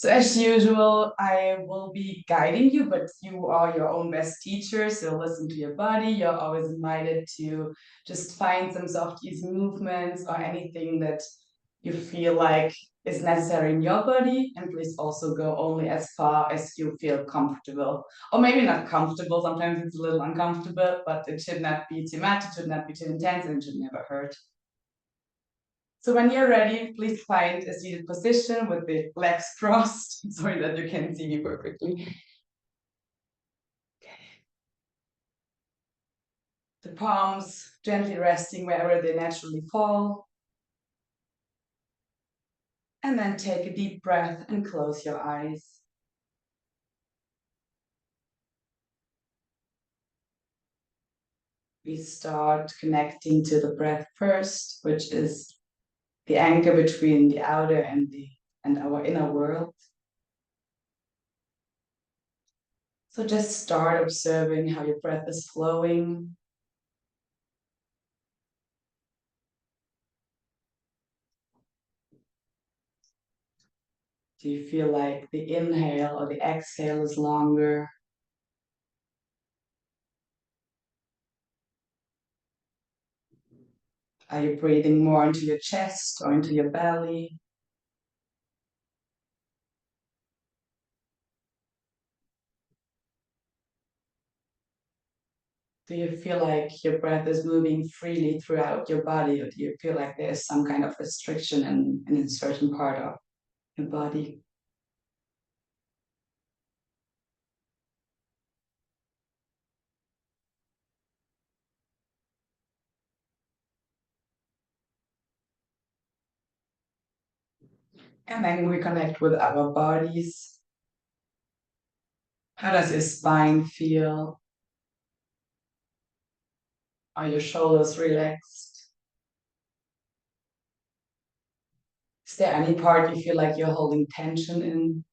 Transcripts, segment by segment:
So as usual, I will be guiding you, but you are your own best teacher. So listen to your body. You're always invited to just find some soft, easy movements or anything that you feel like is necessary in your body. And please also go only as far as you feel comfortable. Or maybe not comfortable. Sometimes it's a little uncomfortable, but it should not be too much. It should not be too intense, and it should never hurt. So when you're ready, please find a seated position with the legs crossed so that you can see me perfectly. The palms gently resting wherever they naturally fall. And then take a deep breath and close your eyes. We start connecting to the breath first, which is the anchor between the outer and our inner world. So just start observing how your breath is flowing. Do you feel like the inhale or the exhale is longer? Are you breathing more into your chest or into your belly? Do you feel like your breath is moving freely throughout your body, or do you feel like there's some kind of restriction in a certain part of your body? And then we connect with our bodies. How does your spine feel? Are your shoulders relaxed? Is there any part you feel like you're holding tension in?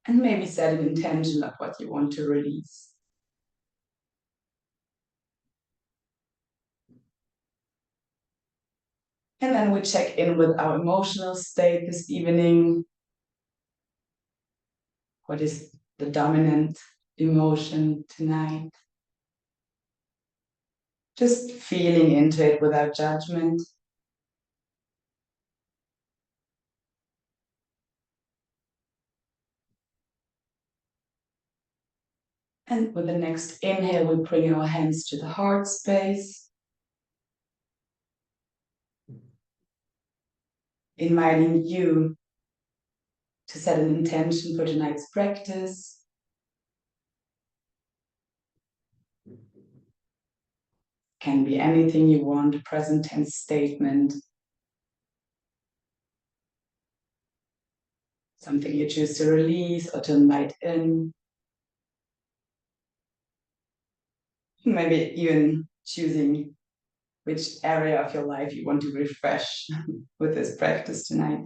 And maybe set an intention of what you want to release. And then we check in with our emotional state this evening. What is the dominant emotion tonight? Just feeling into it without judgment. And with the next inhale, we bring our hands to the heart space, inviting you to set an intention for tonight's practice. Can be anything you want, a present tense statement, something you choose to release or to invite in. Maybe even choosing which area of your life you want to refresh with this practice tonight.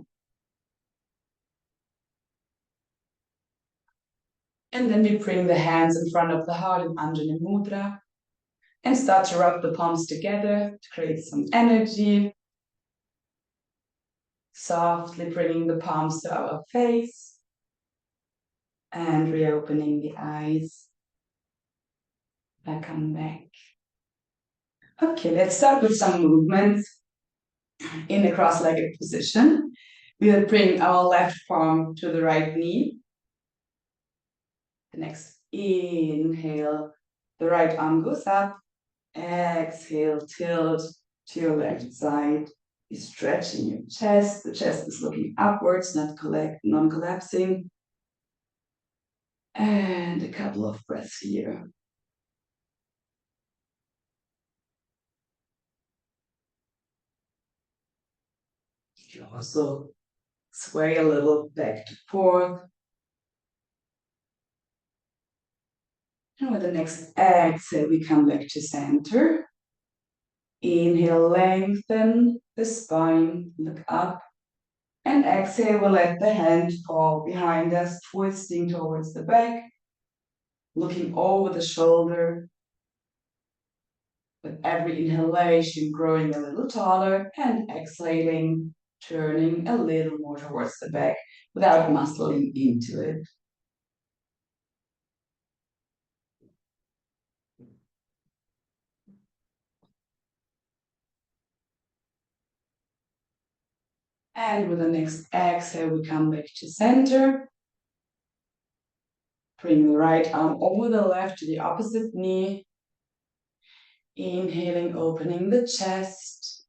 And then we bring the hands in front of the heart in Anjali Mudra and start to rub the palms together to create some energy. Softly bringing the palms to our face and reopening the eyes. Back on back. Okay, let's start with some movements in a cross-legged position. We will bring our left palm to the right knee. The next inhale, the right arm goes up. Exhale, tilt to your left side. You're stretching your chest. The chest is looking upwards, non-collapsing. And a couple of breaths here. You can also sway a little back to forth. And with the next exhale, we come back to center. Inhale, lengthen the spine, look up. And exhale, we'll let the hand fall behind us, twisting towards the back, looking over the shoulder. With every inhalation, growing a little taller, and exhaling, turning a little more towards the back without muscling into it. And with the next exhale, we come back to center. Bring the right arm over the left to the opposite knee. Inhaling, opening the chest.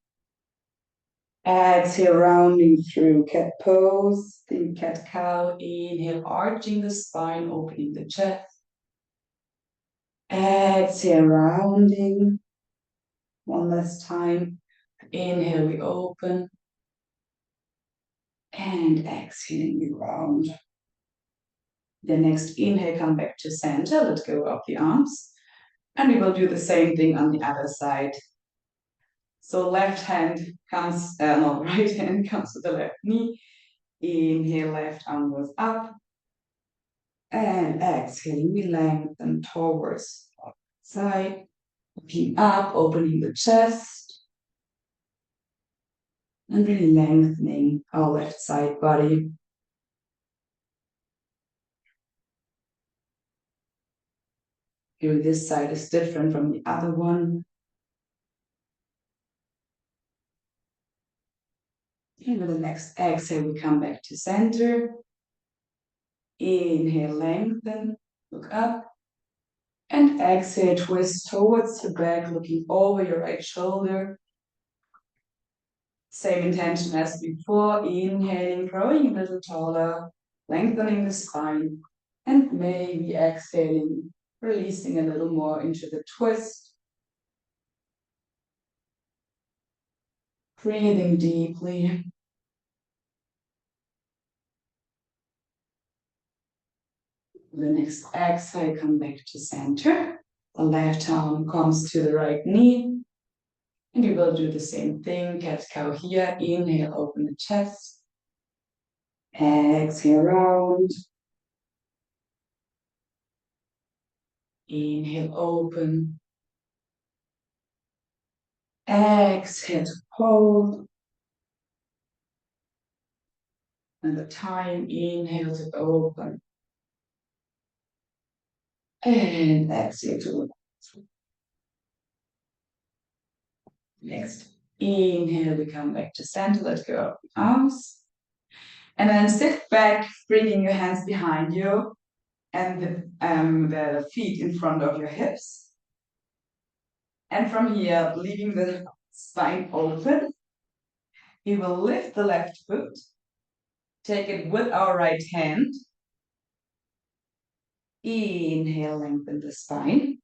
Exhale, rounding through cat pose, then cat cow. Inhale, arching the spine, opening the chest. Exhale, rounding. One last time. Inhale, we open. And exhaling, we round. The next inhale, come back to center. Let go of the arms. And we will do the same thing on the other side. So left hand comes, no, right hand comes to the left knee. Inhale, left arm goes up. And exhaling, we lengthen towards the side. Looking up, opening the chest. And really lengthening our left side body. Here, this side is different from the other one. And with the next exhale, we come back to center. Inhale, lengthen, look up. And exhale, twist towards the back, looking over your right shoulder. Same intention as before. Inhaling, growing a little taller, lengthening the spine. And maybe exhaling, releasing a little more into the twist. Breathing deeply. The next exhale, come back to center. The left arm comes to the right knee. And you will do the same thing. Cat cow here. Inhale, open the chest. Exhale, round. Inhale, open. Exhale to hold. Another time. Inhale to open. And exhale to hold. Next. Inhale, we come back to center. Let go of the arms. And then sit back, bringing your hands behind you and the feet in front of your hips. And from here, leaving the spine open, we will lift the left foot, take it with our right hand. Inhale, lengthen the spine.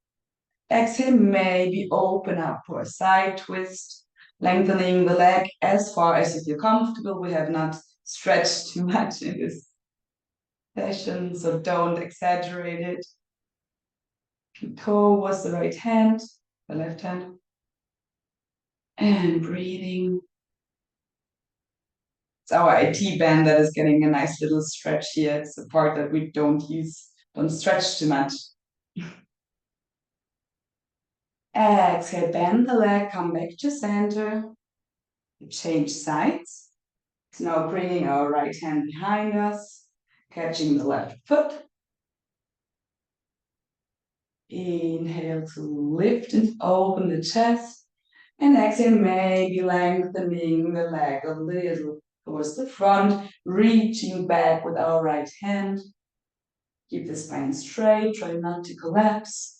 Exhale, maybe open up for a side twist, lengthening the leg as far as you feel comfortable. We have not stretched too much in this session, so don't exaggerate it. Toe was the right hand, the left hand. And breathing. It's our IT band that is getting a nice little stretch here. It's the part that we don't stretch too much. Exhale, bend the leg, come back to center. Change sides. So now bringing our right hand behind us, catching the left foot. Inhale to lift and open the chest. And exhale, maybe lengthening the leg a little towards the front, reaching back with our right hand. Keep the spine straight, try not to collapse.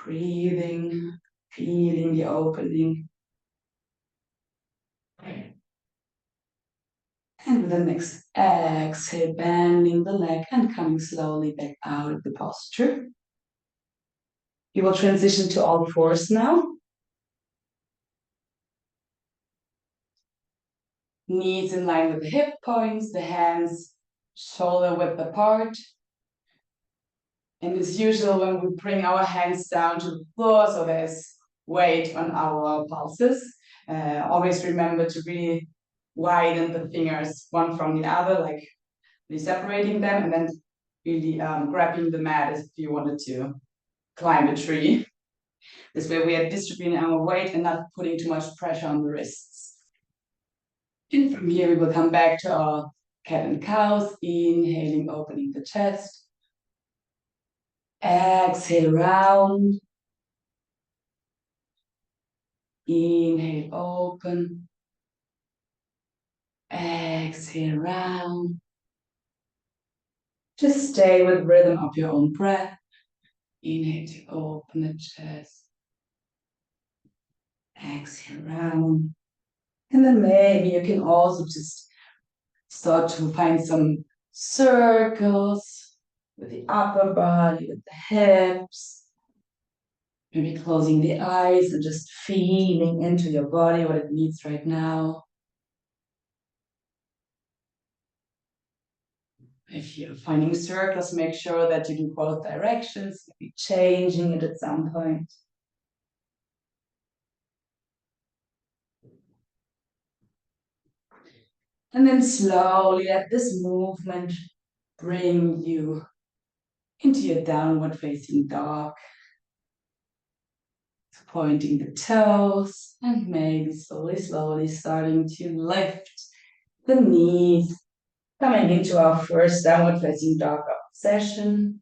Breathing, feeling the opening. And with the next exhale, bending the leg and coming slowly back out of the posture. You will transition to all fours now. Knees in line with the hip points, the hands shoulder width apart. And as usual, when we bring our hands down to the floor, so there's weight on our pulses, always remember to really widen the fingers one from the other, like really separating them, and then really grabbing the mat as if you wanted to climb a tree. This way we are distributing our weight and not putting too much pressure on the wrists. And from here we will come back to our cat and cows, inhaling, opening the chest. Exhale, round. Inhale, open. Exhale, round. Just stay with rhythm of your own breath. Inhale to open the chest. Exhale, round. And then maybe you can also just start to find some circles with the upper body, with the hips. Maybe closing the eyes and just feeling into your body what it needs right now. If you're finding circles, make sure that you do both directions, maybe changing it at some point. And then slowly let this movement bring you into your downward facing dog. Pointing the toes and maybe slowly starting to lift the knees. Coming into our first downward facing dog session.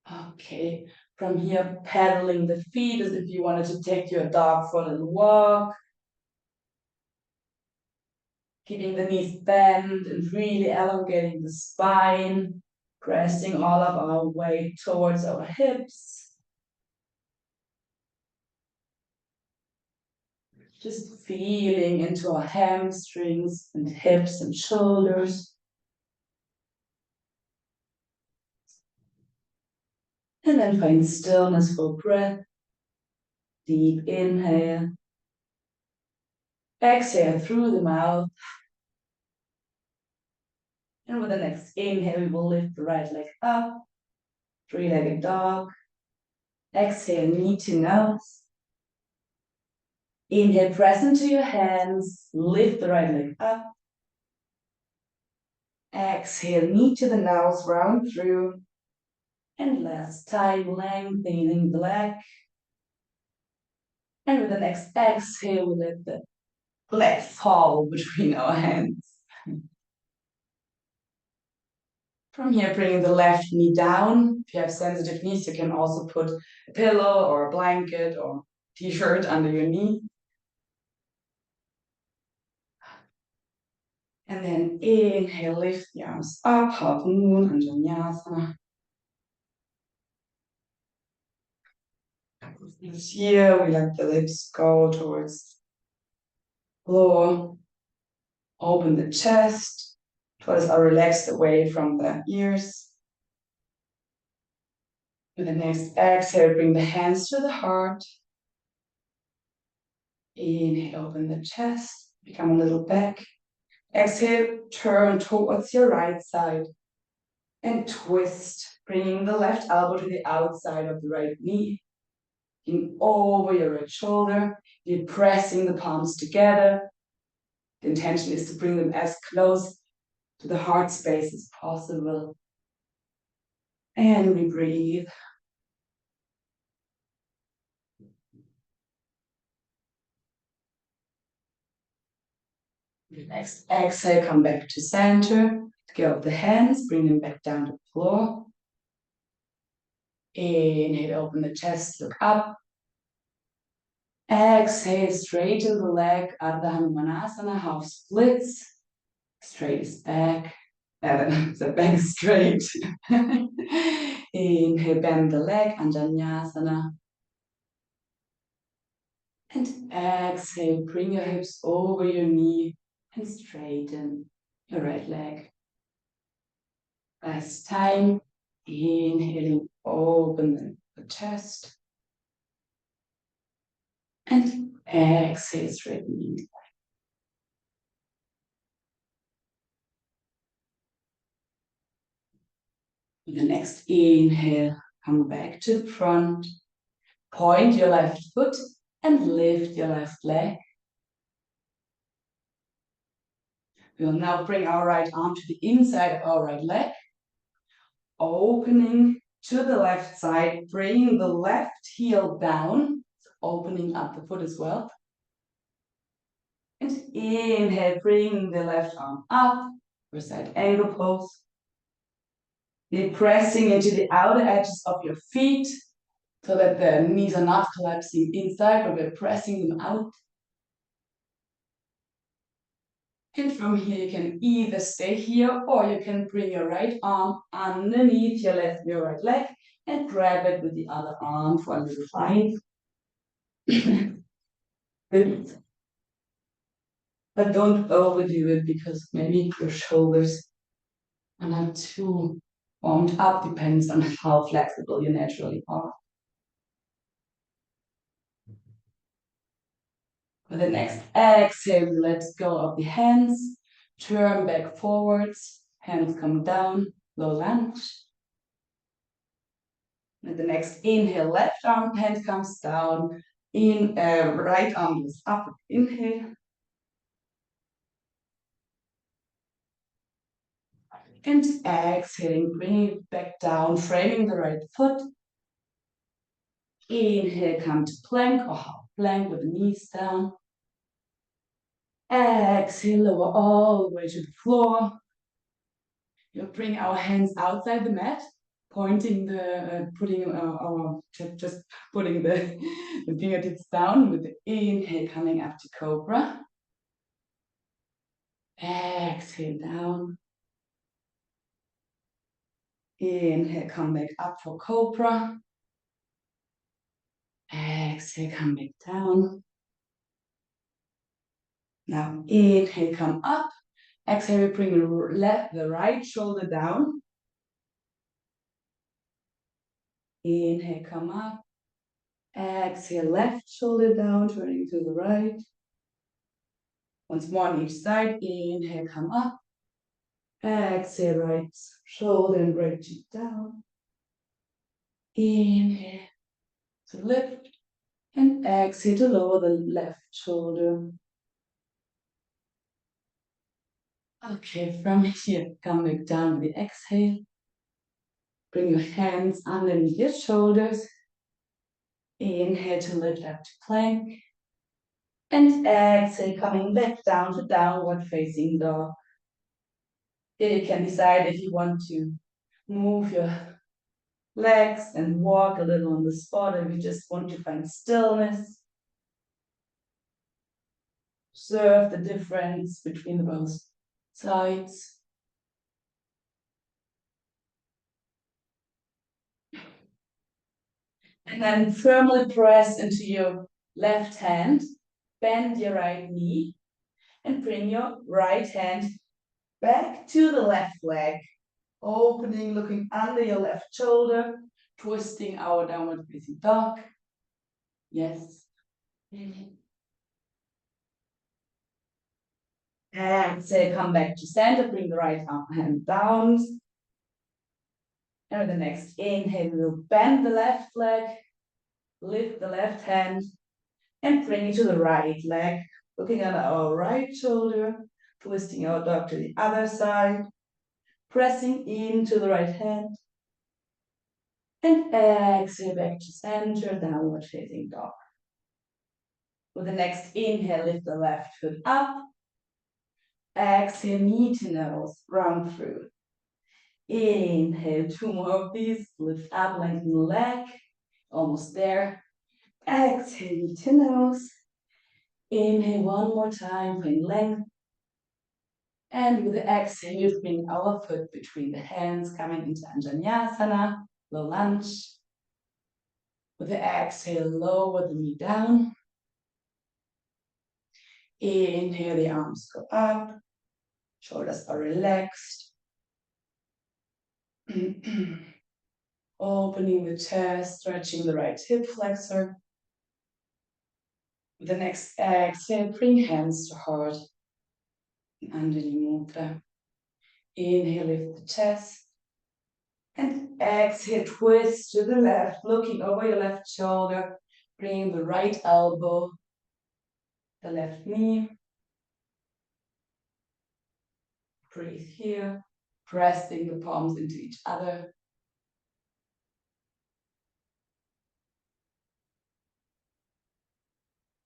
Okay, from here pedaling the feet as if you wanted to take your dog for a little walk. Keeping the knees bent and really elongating the spine. Pressing all of our weight towards our hips. Just feeling into our hamstrings and hips and shoulders. And then find stillness for breath. Deep inhale. Exhale through the mouth. And with the next inhale, we will lift the right leg up. Three-legged dog. Exhale, knee to nose. Inhale, press into your hands. Lift the right leg up. Exhale, knee to the nose, round through. And last time, lengthening the leg. And with the next exhale, we let the leg fall between our hands. From here, bringing the left knee down. If you have sensitive knees, you can also put a pillow or a blanket or t-shirt under your knee. And then inhale, lift the arms up, half moon, and vinyasa. Here, we let the lips go towards the floor. Open the chest. Toes are relaxed away from the ears. With the next exhale, bring the hands to the heart. Inhale, open the chest. Become a little back. Exhale, turn towards your right side. And twist, bringing the left elbow to the outside of the right knee. In over your right shoulder. You're pressing the palms together. The intention is to bring them as close to the heart space as possible. And we breathe. Next exhale, come back to center. Go up the hands, bring them back down to the floor. Inhale, open the chest, look up. Exhale, straighten the leg, Ardha Hanumanasana, half splits. Straight is back. The back is straight. Inhale, bend the leg, Anjaneyasana. And exhale, bring your hips over your knee and straighten your right leg. Last time, inhaling, open the chest. And exhale, straightening. With the next inhale, come back to the front. Point your left foot and lift your left leg. We will now bring our right arm to the inside of our right leg, opening to the left side, bringing the left heel down, opening up the foot as well. And inhale, bringing the left arm up for side angle pose. You're pressing into the outer edges of your feet so that the knees are not collapsing inside, but we're pressing them out. And from here, you can either stay here or you can bring your right arm underneath your right leg and grab it with the other arm for a little fight. Good. But don't overdo it because maybe your shoulders are not too warmed up, depends on how flexible you naturally are. For the next exhale, let go of the hands, turn back forwards, hands come down, low lunge. With the next inhale, left arm, hand comes down, right arm is up, inhale. And exhaling, bring it back down, framing the right foot. Inhale, come to plank or half plank with the knees down. Exhale, lower all the way to the floor. You'll bring our hands outside the mat, pointing just putting the fingertips down with the inhale coming up to cobra. Exhale down. Inhale, come back up for cobra. Exhale, come back down. Now inhale, come up. Exhale, bring the right shoulder down. Inhale, come up. Exhale, left shoulder down, turning to the right. Once more on each side. Inhale, come up. Exhale, right shoulder and right cheek down. Inhale to lift. And exhale to lower the left shoulder. Okay, from here, come back down with the exhale. Bring your hands underneath your shoulders. Inhale to lift up to plank. And exhale, coming back down to downward facing dog. Here you can decide if you want to move your legs and walk a little on the spot, or if you just want to find stillness. Observe the difference between the both sides. And then firmly press into your left hand, bend your right knee, and bring your right hand back to the left leg, opening, looking under your left shoulder, twisting our downward facing dog. Yes. Exhale, come back to center, bring the right hand down. And with the next inhale, we'll bend the left leg, lift the left hand, and bring it to the right leg, looking at our right shoulder, twisting our dog to the other side, pressing into the right hand, and exhale back to center, downward facing dog. With the next inhale, lift the left foot up, exhale, knee to nose, round through. Inhale, 2 more of these, lift up, lengthen the leg, almost there. Exhale, knee to nose. Inhale 1 more time, find length. And with the exhale, you bring our foot between the hands, coming into Anjaneyasana, low lunge. With the exhale, lower the knee down. Inhale, the arms go up, shoulders are relaxed. Opening the chest, stretching the right hip flexor. With the next exhale, bring hands to heart. Anjali Mudra. Inhale, lift the chest. And exhale, twist to the left, looking over your left shoulder. Bring the right elbow, the left knee. Breathe here, pressing the palms into each other.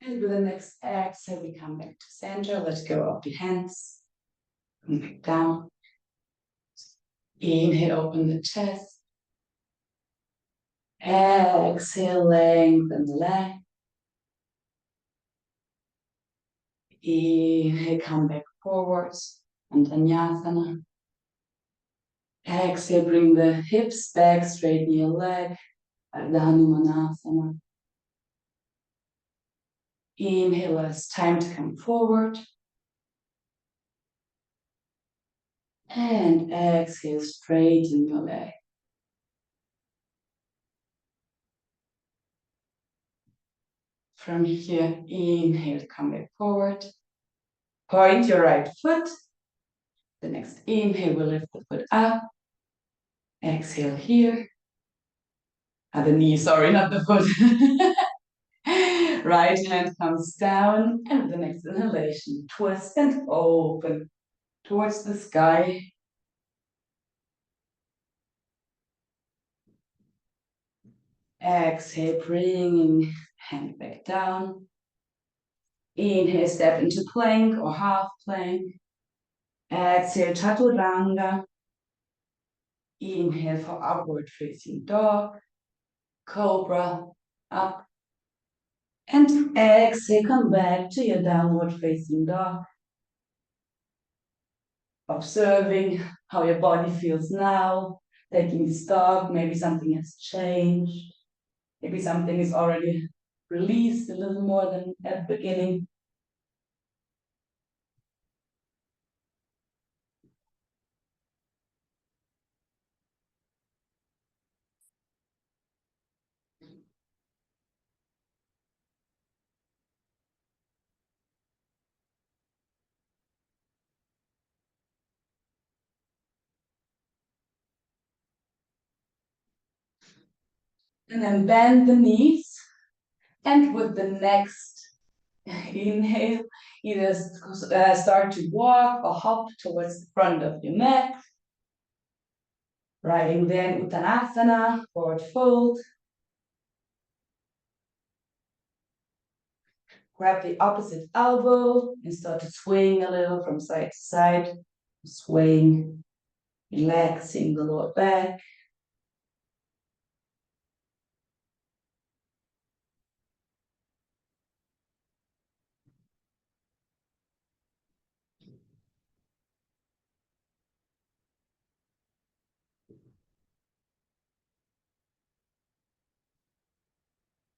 And with the next exhale, we come back to center. Let go of the hands. Come back down. Inhale, open the chest. Exhale, lengthen the leg. Inhale, come back forwards. And Vinyasa. Exhale, bring the hips back, straighten your leg. Ardha Hanumanasana. Inhale, it's time to come forward. And exhale, straighten your leg. From here, inhale, come back forward. Point your right foot. The next inhale, we'll lift the foot up. Exhale here. The knee, sorry, not the foot. Right hand comes down, and with the next inhalation, twist and open towards the sky. Exhale, bringing hand back down. Inhale, step into plank or half plank. Exhale, chaturanga. Inhale for upward facing dog. Cobra, up. And exhale, come back to your downward facing dog. Observing how your body feels now. Taking stock, maybe something has changed. Maybe something is already released a little more than at the beginning. And then bend the knees. And with the next inhale, either start to walk or hop towards the front of your mat. Riding then Uttanasana, forward fold. Grab the opposite elbow and start to swing a little from side to side. Swaying, relaxing the lower back.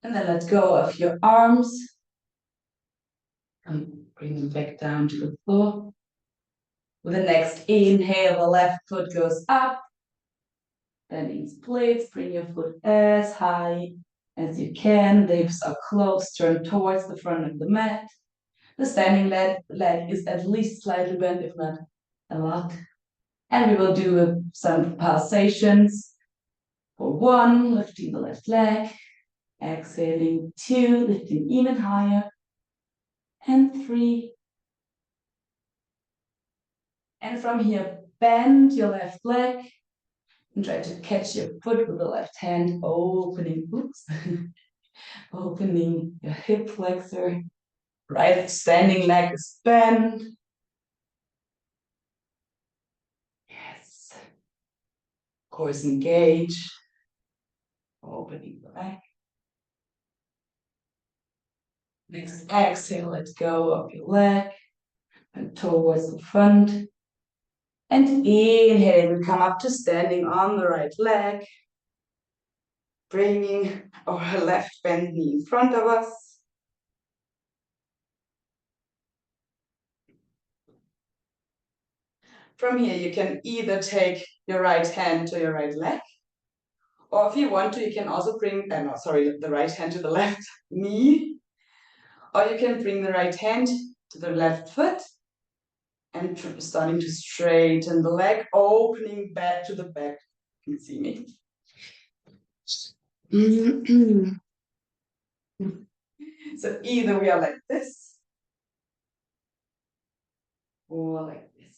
And then let go of your arms. And bring them back down to the floor. With the next inhale, the left foot goes up. Then in splits, bring your foot as high as you can. The hips are closed, turn towards the front of the mat. The standing leg is at least slightly bent, if not a lot. And we will do some pulsations. For 1, lifting the left leg. Exhaling 2, lifting even higher. And 3. And from here, bend your left leg and try to catch your foot with the left hand, opening, opening your hip flexor. Right standing leg is bent. Yes. Core engage. Opening the back. Next exhale, let go of your leg and towards the front. And inhale, we come up to standing on the right leg. Bringing our left bent knee in front of us. From here, you can either take your right hand to your right leg, or if you want to, you can also bring, the right hand to the left knee, or you can bring the right hand to the left foot and starting to straighten the leg, opening back to the back. You can see me. So either we are like this, or like this.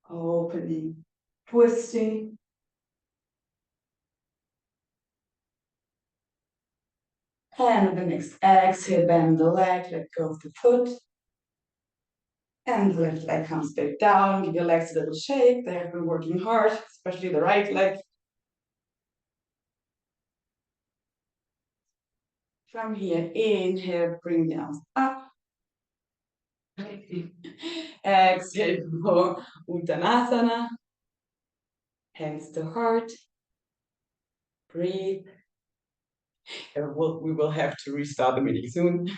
Opening, twisting. And the next exhale, bend the leg, let go of the foot. And the left leg comes back down. Give your legs a little shake. They have been working hard, especially the right leg. From here, inhale, bring the arms up. Exhale for Uttanasana. Hands to heart. Breathe. We will have to restart the meeting soon.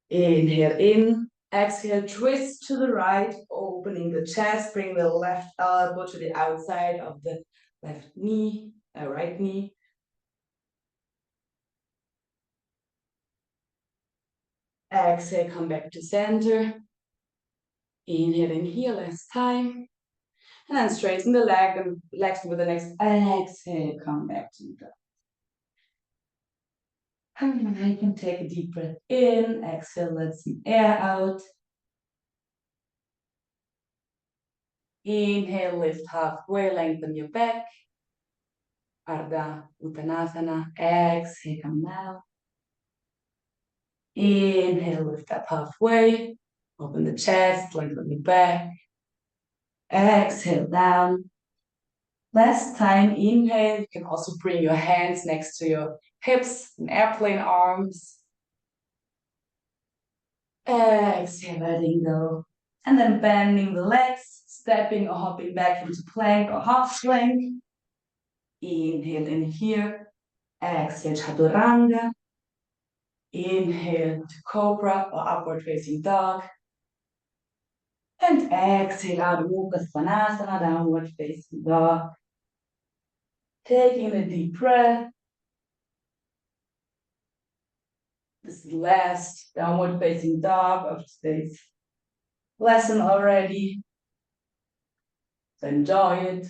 Inhale in. Exhale, twist to the right, opening the chest. Bring the left elbow to the outside of the left knee, right knee. Exhale, come back to center. Inhale in here, last time. And then straighten the leg and legs with the next exhale, come back to the. And you can take a deep breath in, exhale, let some air out. Inhale, lift halfway, lengthen your back. Ardha Uttanasana, exhale, come down. Inhale, lift up halfway, open the chest, lengthen the back. Exhale, down. Last time, inhale, you can also bring your hands next to your hips and airplane arms. Exhale, letting go. And then bending the legs, stepping or hopping back into plank or half plank. Inhale in here. Exhale, Chaturanga. Inhale to Cobra or upward facing dog. And exhale, Adho Mukha Svanasana, downward facing dog. Taking a deep breath. This is the last downward facing dog of today's lesson already. So enjoy it.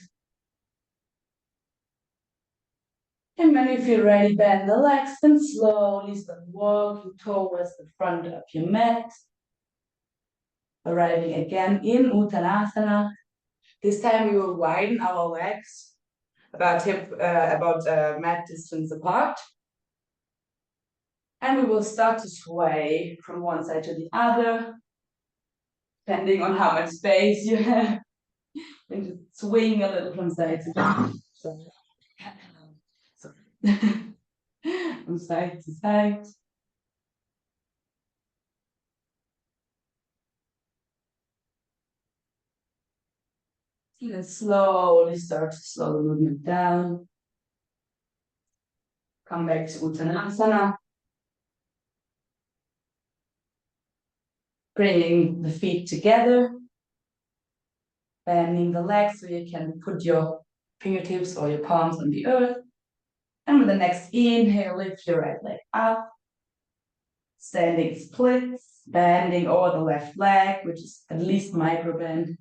And when you feel ready, bend the legs and slowly start walking towards the front of your mat. Arriving again in Uttanasana. This time we will widen our legs about mat distance apart. And we will start to sway from one side to the other, depending on how much space you have. And just swing a little from side to side. From side to side. And then slowly start to slow the movement down. Come back to Uttanasana. Bringing the feet together. Bending the legs so you can put your fingertips or your palms on the earth. And with the next inhale, lift your right leg up. Standing splits, bending over the left leg, which is at least micro bend.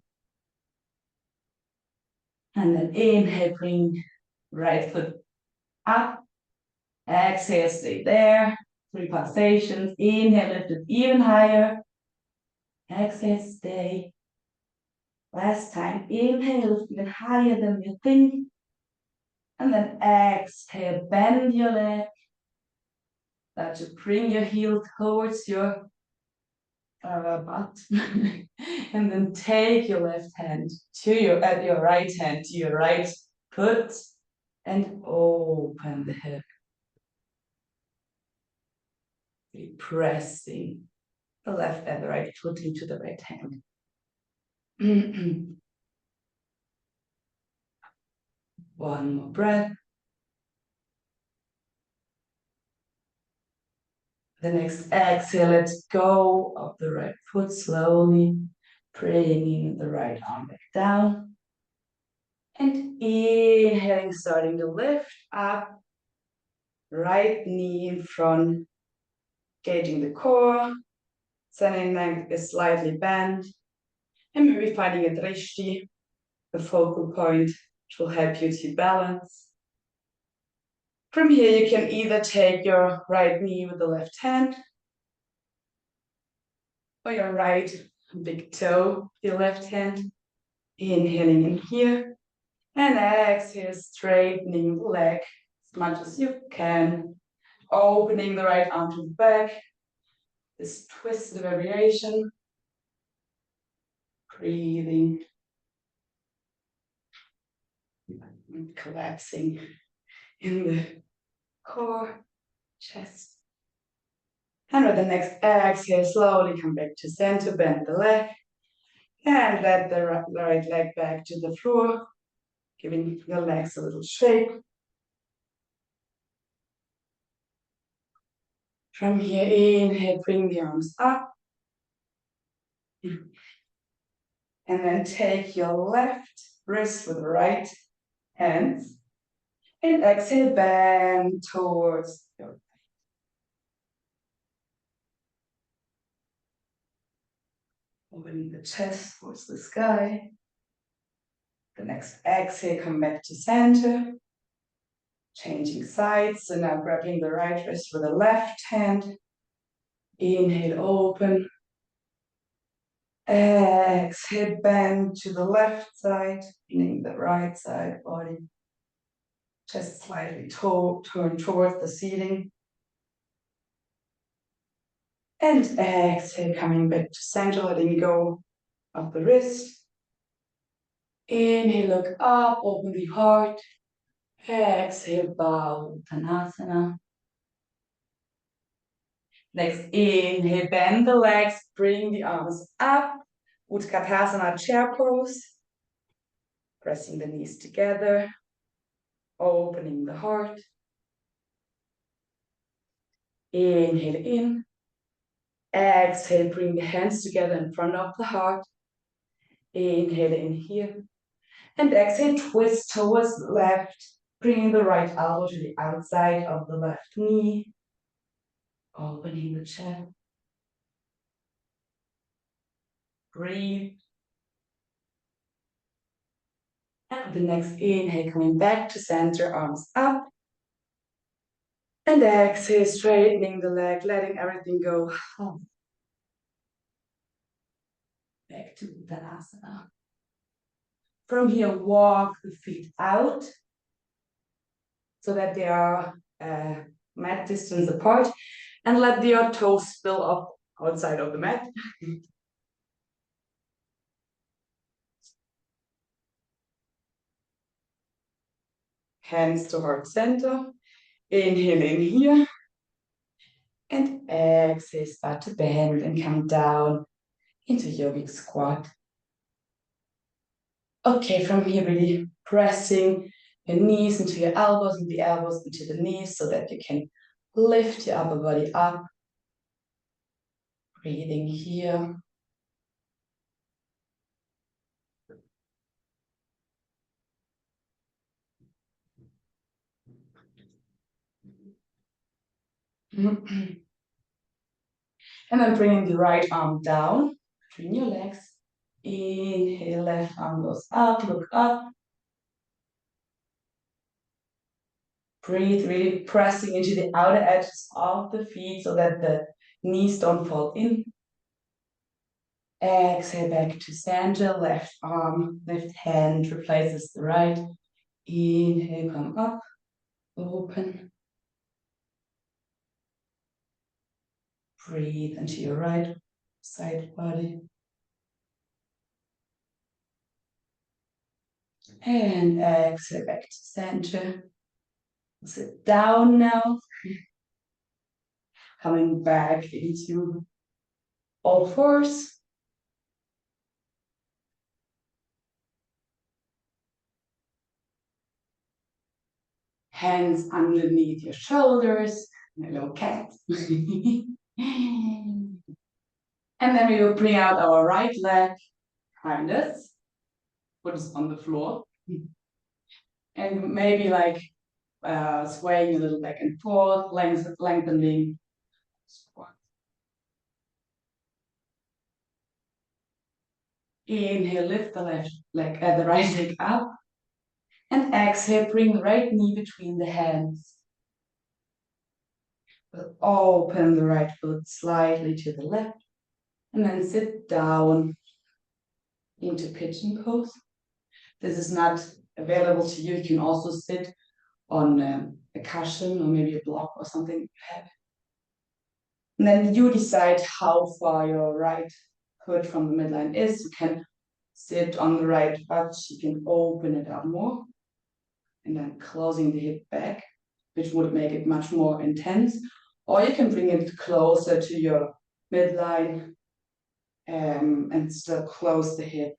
And then inhale, bring right foot up. Exhale, stay there. 3 pulsations. Inhale, lift it even higher. Exhale, stay. Last time, inhale, lift even higher than you think. And then exhale, bend your leg. Start to bring your heel towards your butt. And then take your left hand to your right hand to your right foot and open the hip. Be pressing the left and the right foot into the right hand. One more breath. The next exhale, let go of the right foot slowly, bringing the right arm back down. And inhaling, starting to lift up, right knee in front, gauging the core, sending neck is slightly bent, and maybe finding a drishti, a focal point, which will help you to balance. From here, you can either take your right knee with the left hand, or your right big toe with your left hand. Inhaling in here, and exhale, straightening the leg, as much as you can. Opening the right arm to the back. This twisted variation. Breathing. And collapsing in the core, chest. And with the next exhale, slowly come back to center, bend the leg. And let the right leg back to the floor, giving your legs a little shake. From here, inhale, bring the arms up. And then take your left wrist with the right hand. And exhale, bend towards your right. Opening the chest towards the sky. The next exhale, come back to center. Changing sides. So now grabbing the right wrist with the left hand. Inhale, open. Exhale, bend to the left side, meaning the right side body. Just slightly turn towards the ceiling. And exhale, coming back to center, letting go of the wrist. Inhale, look up, open the heart. Exhale, bow, Uttanasana. Next, inhale, bend the legs, bring the arms up. Utkatasana, chair pose. Pressing the knees together. Opening the heart. Inhale in. Exhale, bring the hands together in front of the heart. Inhale in here. And exhale, twist towards the left. Bringing the right elbow to the outside of the left knee. Opening the chest. Breathe. And with the next inhale, coming back to center, arms up. And exhale, straightening the leg, letting everything go. Back to Uttanasana. From here, walk the feet out so that they are mat distance apart, and let your toes spill up outside of the mat. Hands to heart center. Inhale in here. And exhale, start to bend and come down into yogic squat. Okay, from here, really pressing your knees into your elbows and the elbows into the knees so that you can lift your upper body up. Breathing here. And then bringing the right arm down between your legs. Inhale, left arm goes up, look up. Breathe, really pressing into the outer edges of the feet so that the knees don't fall in. Exhale, back to center, left arm, left hand replaces the right. Inhale, come up, open. Breathe into your right side body. And exhale, back to center. Sit down now. Coming back into all fours. Hands underneath your shoulders. Hello, cat. And then we will bring out our right leg behind us. Put us on the floor. And maybe like swaying a little back and forth, lengthening. Inhale, lift the left leg, the right leg up. And exhale, bring the right knee between the hands. We'll open the right foot slightly to the left. And then sit down into pigeon pose. This is not available to you. You can also sit on a cushion or maybe a block or something you have. And then you decide how far your right foot from the midline is. You can sit on the right butt, you can open it up more, and then closing the hip back, which would make it much more intense. Or you can bring it closer to your midline and still close the hip.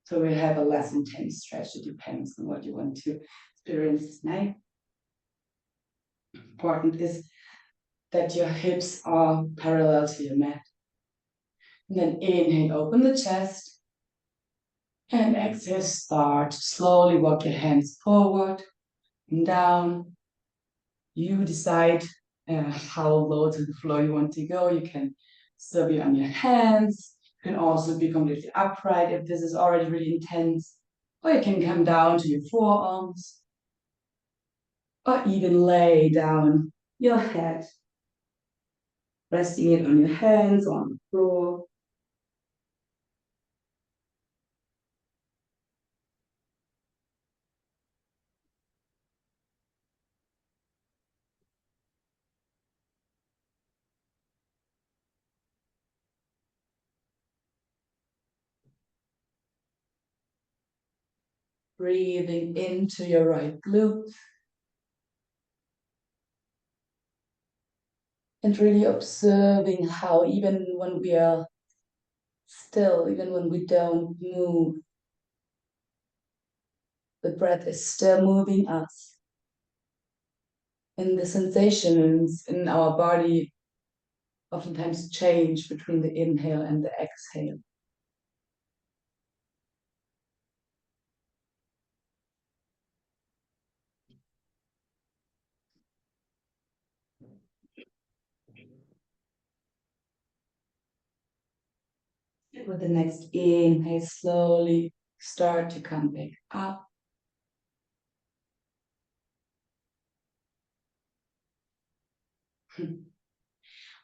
So we have a less intense stretch. It depends on what you want to experience tonight. Important is that your hips are parallel to your mat. And then inhale, open the chest. And exhale, start. Slowly walk your hands forward and down. You decide how low to the floor you want to go. You can still be on your hands. You can also be completely upright if this is already really intense. Or you can come down to your forearms. Or even lay down your head, resting it on your hands, on the floor. Breathing into your right glute. And really observing how even when we are still, even when we don't move, the breath is still moving us. And the sensations in our body oftentimes change between the inhale and the exhale. And with the next inhale, slowly start to come back up.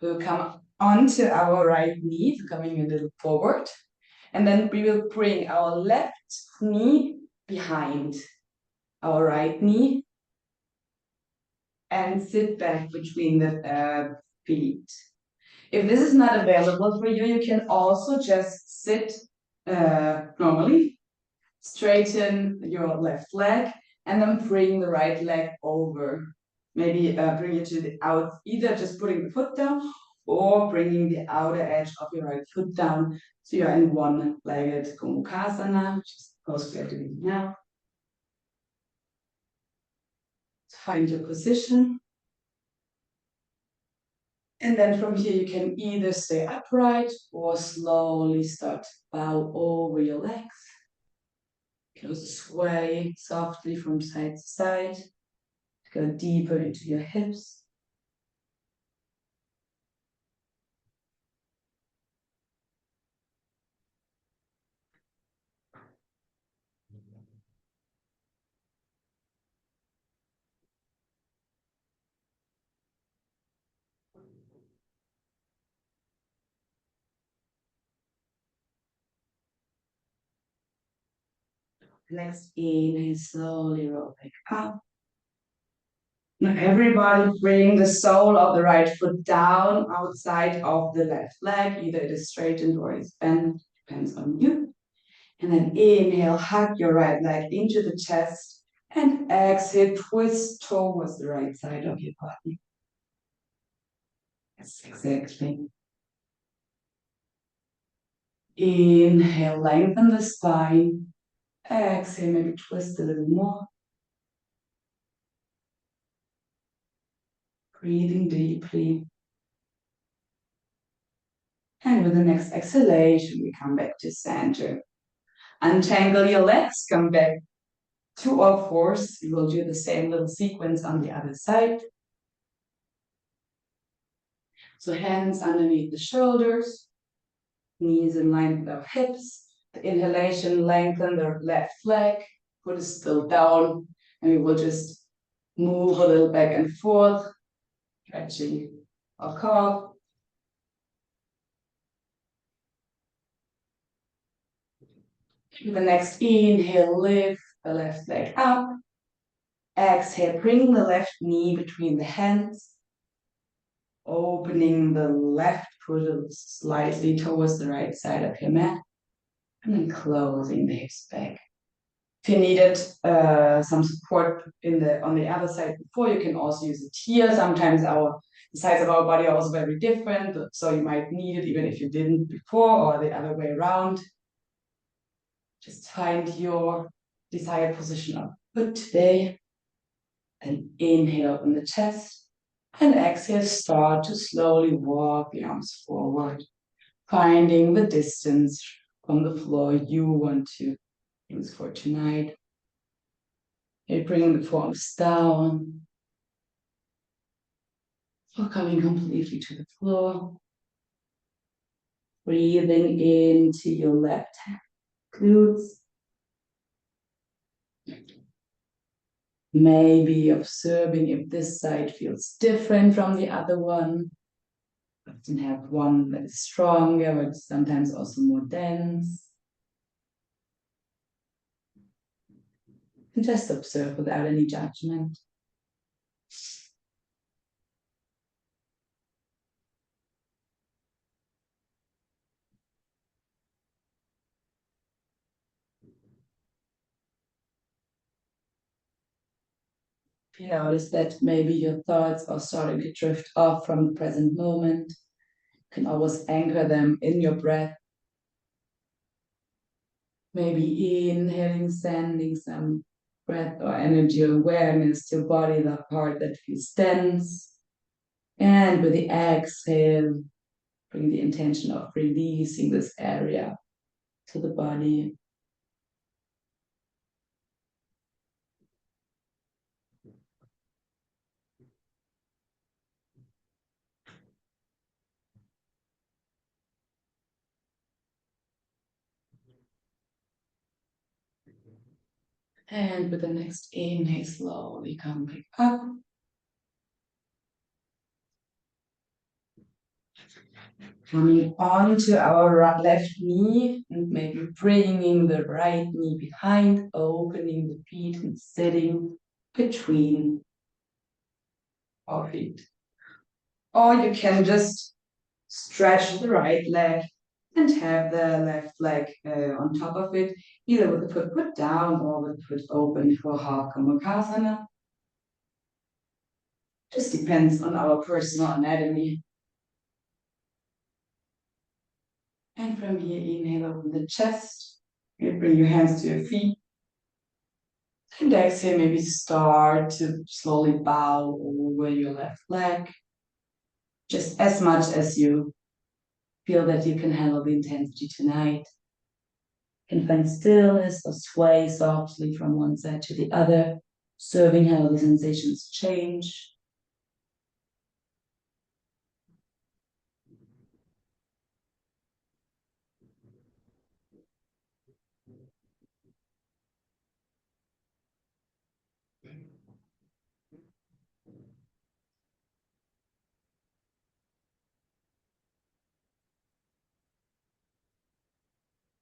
We'll come onto our right knee, coming a little forward. And then we will bring our left knee behind our right knee and sit back between the feet. If this is not available for you, you can also just sit normally, straighten your left leg, and then bring the right leg over. Maybe bring it to the out, either just putting the foot down or bringing the outer edge of your right foot down. So you're in one-legged Gomukhasana, which is pose we are doing now. So find your position. And then from here, you can either stay upright or slowly start to bow over your legs. You can also sway softly from side to side. Go deeper into your hips. Next inhale, slowly roll back up. Now everybody bring the sole of the right foot down outside of the left leg. Either it is straightened or it's bent, depends on you. And then inhale, hug your right leg into the chest. And exhale, twist towards the right side of your body. Yes, exactly. Inhale, lengthen the spine. Exhale, maybe twist a little more. Breathing deeply. And with the next exhalation, we come back to center. Untangle your legs, come back to all fours. We will do the same little sequence on the other side. So hands underneath the shoulders, knees in line with our hips. The inhalation, lengthen the left leg, foot is still down, and we will just move a little back and forth, stretching our calf. With the next inhale, lift the left leg up. Exhale, bring the left knee between the hands, opening the left foot slightly towards the right side of your mat, and then closing the hips back. If you needed some support on the other side before, you can also use it here. Sometimes the sides of our body are also very different, so you might need it even if you didn't before, or the other way around. Just find your desired position of foot today, and inhale, open the chest, and exhale, start to slowly walk the arms forward, finding the distance from the floor you want to use for tonight. You're bringing the forearms down, or coming completely to the floor. Breathing into your left glutes. Maybe observing if this side feels different from the other one. Often have one that is stronger, but sometimes also more dense. And just observe without any judgment. If you notice that maybe your thoughts are starting to drift off from the present moment, you can always anchor them in your breath. Maybe inhaling, sending some breath or energy or awareness to your body, the part that feels tense. And with the exhale, bring the intention of releasing this area to the body. And with the next inhale, slowly come back up. Coming onto our left knee and maybe bringing the right knee behind, opening the feet and sitting between our feet. Or you can just stretch the right leg and have the left leg on top of it, either with the foot put down or with the foot open for half Kamakasana. Just depends on our personal anatomy. And from here, inhale, open the chest. You bring your hands to your feet. And exhale, maybe start to slowly bow over your left leg. Just as much as you feel that you can handle the intensity tonight. You can find stillness or sway softly from one side to the other, observing how the sensations change.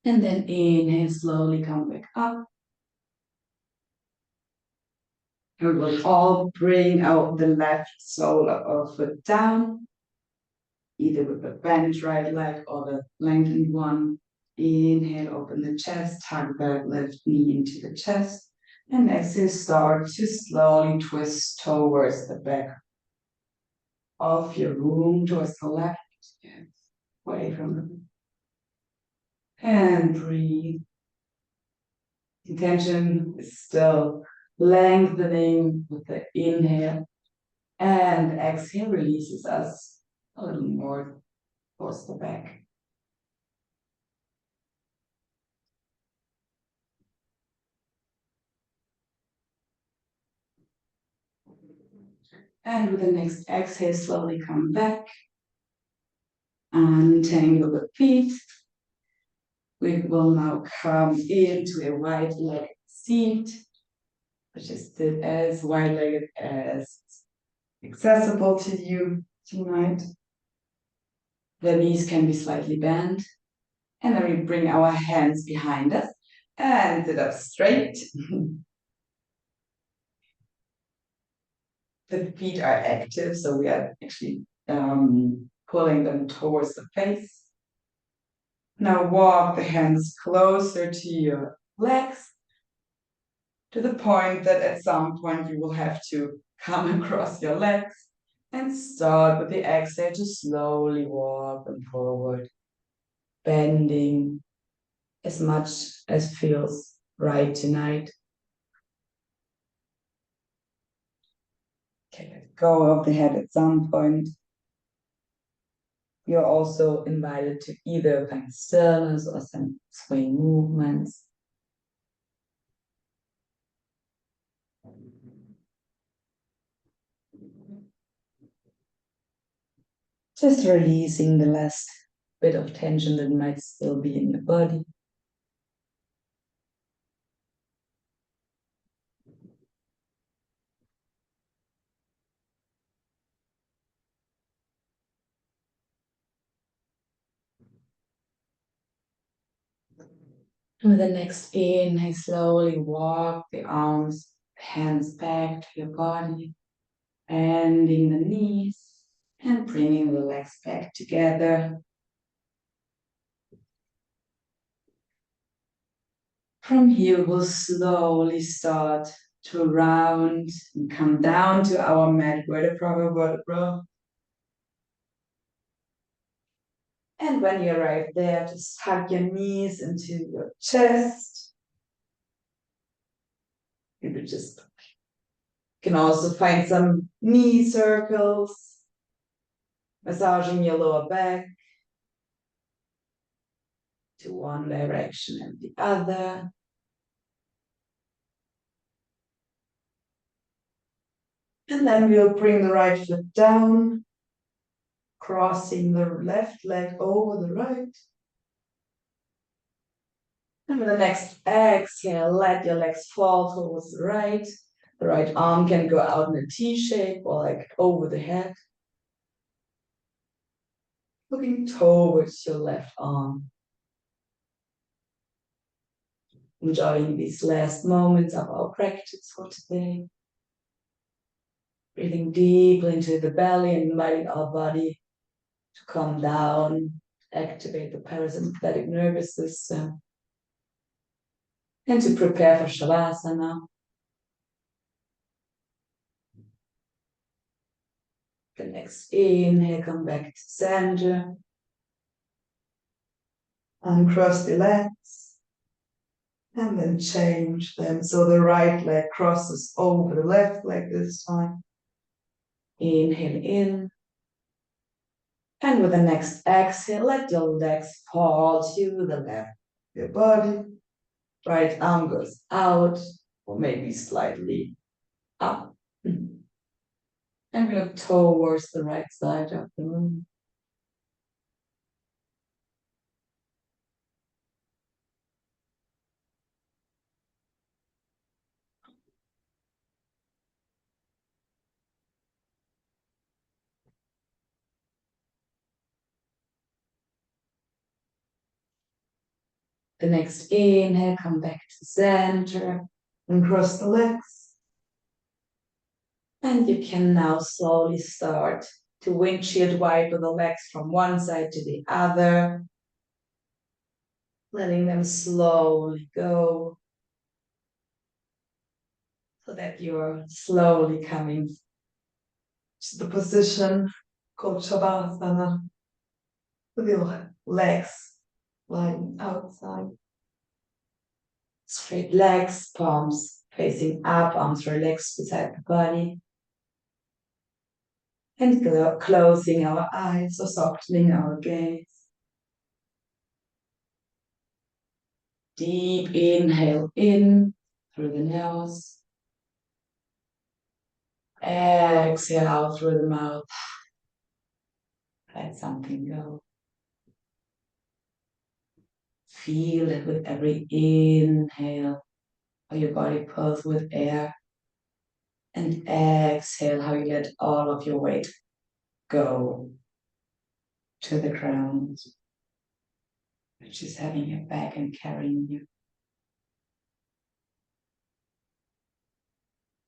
And then inhale, slowly come back up. And we'll all bring out the left sole of our foot down, either with the bent right leg or the lengthened one. Inhale, open the chest, tug that left knee into the chest. And exhale, start to slowly twist towards the back of your room, towards the left, away from the. And breathe. Intention is still lengthening with the inhale, and exhale releases us a little more towards the back. And with the next exhale, slowly come back. Untangle the feet. We will now come into a wide-legged seat, which is as wide-legged as accessible to you tonight. The knees can be slightly bent. And then we bring our hands behind us and sit up straight. the feet are active, so we are actually pulling them towards the face. Now walk the hands closer to your legs, to the point that at some point you will have to come across your legs and start with the exhale to slowly walk them forward, bending as much as feels right tonight. Okay, let go of the head at some point. You're also invited to either find stillness or some swing movements. Just releasing the last bit of tension that might still be in the body. With the next inhale, slowly walk the arms, hands back to your body, bending the knees and bringing the legs back together. From here, we'll slowly start to round and come down to our mat, vertebral. And when you arrive there, just hug your knees into your chest. You can also find some knee circles, massaging your lower back to one direction and the other. And then we'll bring the right foot down, crossing the left leg over the right. And with the next exhale, let your legs fall towards the right. The right arm can go out in a T shape or like over the head. Looking towards your left arm. Enjoying these last moments of our practice for today. Breathing deeply into the belly and inviting our body to calm down, activate the parasympathetic nervous system, and to prepare for Shavasana. The next inhale, come back to center. Uncross the legs. And then change them. So the right leg crosses over the left leg this time. Inhale in. And with the next exhale, let your legs fall to the left of your body. Right arm goes out or maybe slightly up. And we look towards the right side of the room. The next inhale, come back to center and cross the legs. And you can now slowly start to windshield wiper the legs from one side to the other, letting them slowly go so that you're slowly coming to the position called Shavasana with your legs lying outside. Straight legs, palms facing up, arms relaxed beside the body. And closing our eyes or softening our gaze. Deep inhale in through the nose. Exhale out through the mouth. Let something go. Feel that with every inhale, how your body pulls with air. And exhale, how you let all of your weight go to the ground, which is having your back and carrying you.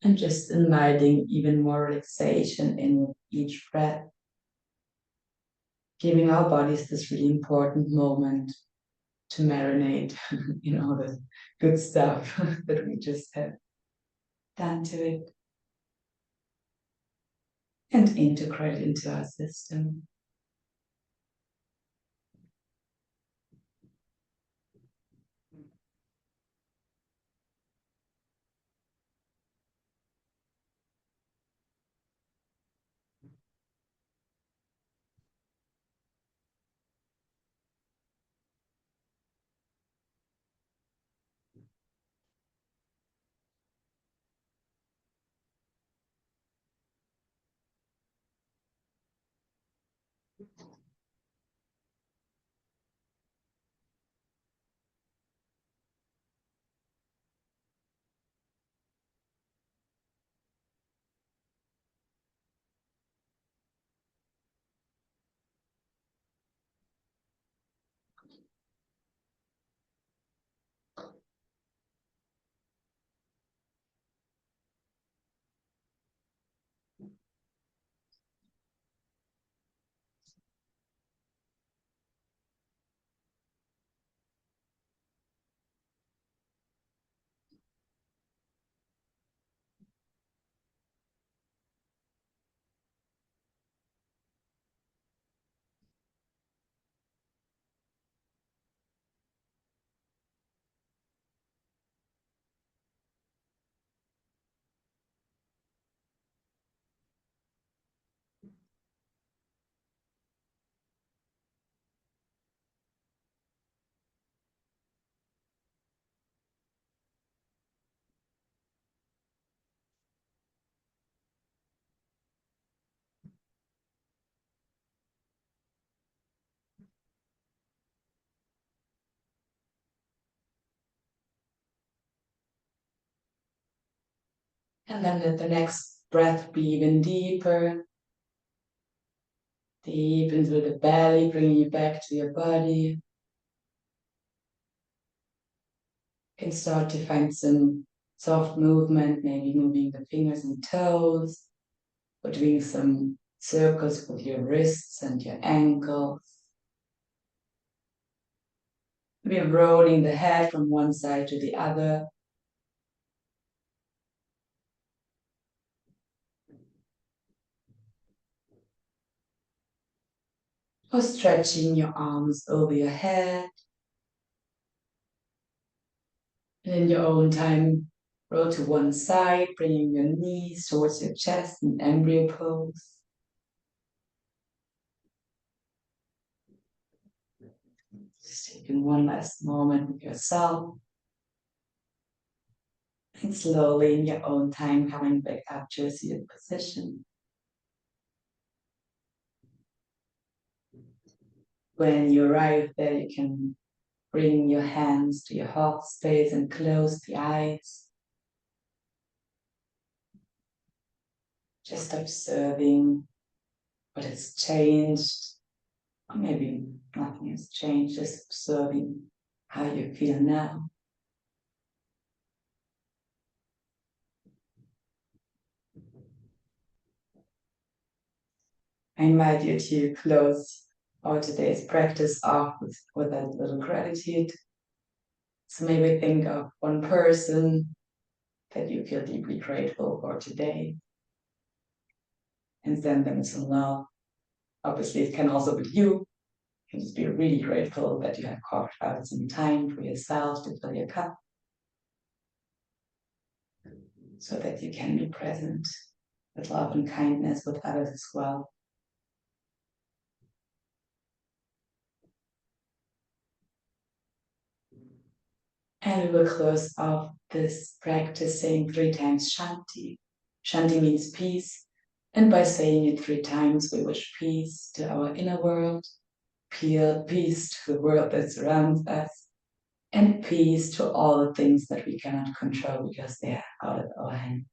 And just inviting even more relaxation in each breath, giving our bodies this really important moment to marinate in all the good stuff that we just have done to it and integrate into our system. And then let the next breath be even deeper, deep into the belly, bringing you back to your body. You can start to find some soft movement, maybe moving the fingers and toes, or doing some circles with your wrists and your ankles. Maybe rolling the head from one side to the other. Or stretching your arms over your head. And in your own time, roll to one side, bringing your knees towards your chest in embryo pose. Just taking one last moment with yourself. And slowly in your own time coming back up to a seated position. When you arrive there, you can bring your hands to your heart space and close the eyes. Just observing what has changed, or maybe nothing has changed, just observing how you feel now. I invite you to close our today's practice off with a little gratitude. So maybe think of one person that you feel deeply grateful for today and send them some love. Obviously, it can also be you. You can just be really grateful that you have carved out some time for yourself to fill your cup so that you can be present with love and kindness with others as well. And we will close off this practice saying 3 times Shanti. Shanti means peace. And by saying it 3 times, we wish peace to our inner world, peace to the world that surrounds us, and peace to all the things that we cannot control because they are out of our hand.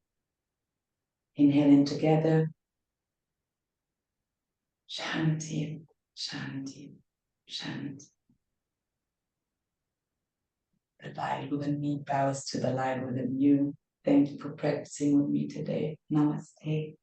Inhaling together. Shanti, Shanti, Shanti. The light within me bows to the light within you. Thank you for practicing with me today. Namaste.